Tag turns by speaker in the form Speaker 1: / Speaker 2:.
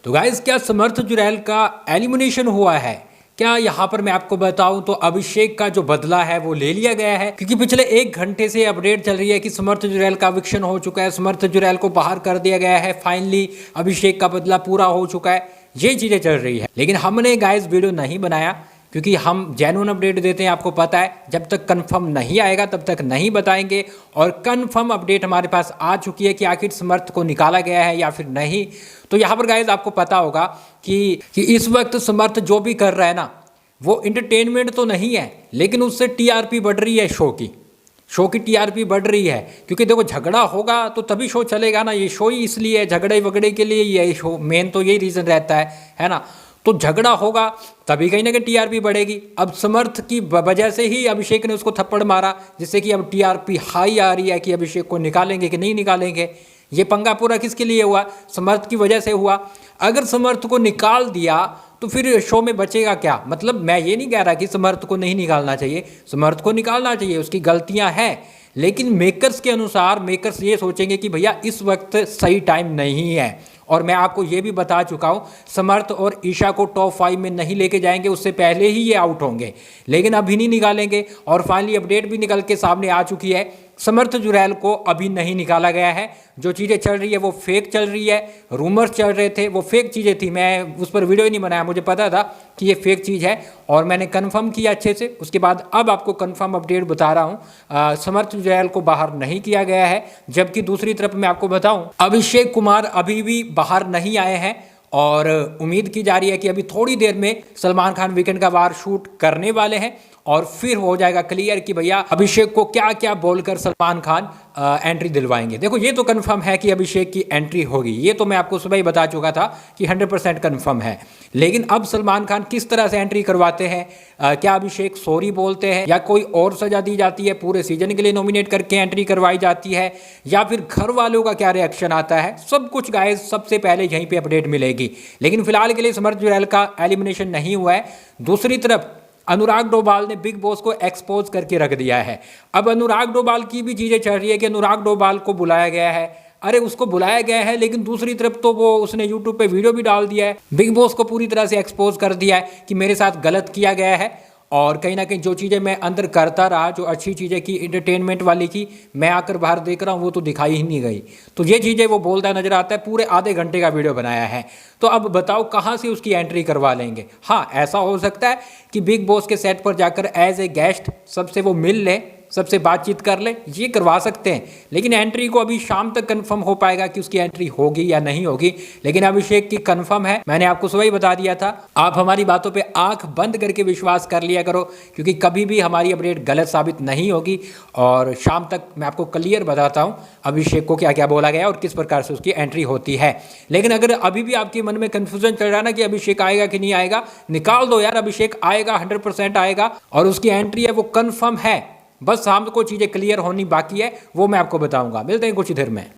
Speaker 1: तो गाइस क्या समर्थ जुरैल का एलिमिनेशन हुआ है? क्या यहाँ पर मैं आपको बताऊं तो अभिषेक का जो बदला है वो ले लिया गया है, क्योंकि पिछले 1 घंटे से अपडेट चल रही है कि समर्थ जुरैल का एविक्शन हो चुका है, समर्थ जुरैल को बाहर कर दिया गया है, फाइनली अभिषेक का बदला पूरा हो चुका है। ये चीज़ें चल रही है, लेकिन हमने गाइस वीडियो नहीं बनाया क्योंकि हम जेन्युइन अपडेट देते हैं। आपको पता है जब तक कंफर्म नहीं आएगा तब तक नहीं बताएंगे, और कंफर्म अपडेट हमारे पास आ चुकी है कि आखिर समर्थ को निकाला गया है या फिर नहीं। तो यहाँ पर गाइज आपको पता होगा कि इस वक्त समर्थ जो भी कर रहा है ना, वो इंटरटेनमेंट तो नहीं है, लेकिन उससे टीआरपी बढ़ रही है, शो की टीआरपी बढ़ रही है। क्योंकि देखो झगड़ा होगा तो तभी शो चलेगा ना, ये शो ही इसलिए झगड़े वगड़े के लिए ये शो, मेन तो यही रीज़न रहता है ना। तो झगड़ा होगा तभी कहीं ना कहीं टीआरपी बढ़ेगी। अब समर्थ की वजह से ही अभिषेक ने उसको थप्पड़ मारा, जिससे कि अब टीआरपी हाई आ रही है कि अभिषेक को निकालेंगे कि नहीं निकालेंगे। ये पंगा पूरा किसके लिए हुआ? समर्थ की वजह से हुआ। अगर समर्थ को निकाल दिया तो फिर शो में बचेगा क्या? मतलब मैं ये नहीं कह रहा कि समर्थ को नहीं निकालना चाहिए, समर्थ को निकालना चाहिए, उसकी गलतियां हैं, लेकिन मेकर्स के अनुसार मेकर्स ये सोचेंगे कि भैया इस वक्त सही टाइम नहीं है। और मैं आपको ये भी बता चुका हूँ, समर्थ और ईशा को टॉप 5 में नहीं लेके जाएंगे, उससे पहले ही ये आउट होंगे, लेकिन अभी नहीं निकालेंगे। और फाइनली अपडेट भी निकल के सामने आ चुकी है, समर्थ जुरैल को अभी नहीं निकाला गया है। जो चीज़ें चल रही है वो फेक चल रही है, रूमर्स चल रहे थे वो फेक चीज़ें थी। मैं उस पर वीडियो ही नहीं बनाया, मुझे पता था कि ये फेक चीज़ है और मैंने कंफर्म किया अच्छे से। उसके बाद अब आपको कंफर्म अपडेट बता रहा हूँ, समर्थ जुरैल को बाहर नहीं किया गया है। जबकि दूसरी तरफ मैं आपको बताऊँ, अभिषेक कुमार अभी भी बाहर नहीं आए हैं और उम्मीद की जा रही है कि अभी थोड़ी देर में सलमान खान वीकेंड का वार शूट करने वाले हैं और फिर हो जाएगा क्लियर कि भैया अभिषेक को क्या क्या बोलकर सलमान खान एंट्री दिलवाएंगे। देखो ये तो कंफर्म है कि अभिषेक की एंट्री होगी, ये तो मैं आपको सुबह ही बता चुका था कि 100% कंफर्म है। लेकिन अब सलमान खान किस तरह से एंट्री करवाते हैं, क्या अभिषेक सॉरी बोलते हैं या कोई और सजा दी जाती है, पूरे सीजन के लिए नॉमिनेट करके एंट्री करवाई जाती है, या फिर घर वालों का क्या रिएक्शन आता है, सब कुछ गाइस सबसे पहले यहीं पे अपडेट मिलेगी। लेकिन फिलहाल के लिए समर्थ जुरैल का एलिमिनेशन नहीं हुआ है। दूसरी तरफ अनुराग डोभाल ने बिग बॉस को एक्सपोज करके रख दिया है। अब अनुराग डोभाल की भी चीज़ें चल रही है कि अनुराग डोभाल को बुलाया गया है। अरे उसको बुलाया गया है, लेकिन दूसरी तरफ तो वो उसने यूट्यूब पे वीडियो भी डाल दिया है, बिग बॉस को पूरी तरह से एक्सपोज कर दिया है कि मेरे साथ गलत किया गया है। और कहीं ना कहीं जो चीज़ें मैं अंदर करता रहा, जो अच्छी चीज़ें की इंटरटेनमेंट वाली की, मैं आकर बाहर देख रहा हूँ वो तो दिखाई ही नहीं गई। तो ये चीज़ें वो बोलता नजर आता है। पूरे आधे घंटे का वीडियो बनाया है, तो अब बताओ कहाँ से उसकी एंट्री करवा लेंगे। हाँ, ऐसा हो सकता है कि बिग बॉस के सेट पर जाकर एज ए गेस्ट सबसे वो मिल ले, सबसे बातचीत कर ले, ये करवा सकते हैं। लेकिन एंट्री को अभी शाम तक कंफर्म हो पाएगा कि उसकी एंट्री होगी या नहीं होगी। लेकिन अभिषेक की कंफर्म है, मैंने आपको सुबह ही बता दिया था। आप हमारी बातों पे आंख बंद करके विश्वास कर लिया करो, क्योंकि कभी भी हमारी अपडेट गलत साबित नहीं होगी। और शाम तक मैं आपको क्लियर बताता हूँ अभिषेक को क्या क्या बोला गया और किस प्रकार से उसकी एंट्री होती है। लेकिन अगर अभी भी आपके मन में कन्फ्यूजन चल रहा है ना कि अभिषेक आएगा कि नहीं आएगा, निकाल दो यार, अभिषेक आएगा, 100% आएगा और उसकी एंट्री है वो कन्फर्म है। बस शाम को चीज़ें क्लियर होनी बाकी है, वो मैं आपको बताऊंगा। मिलते हैं कुछ देर में।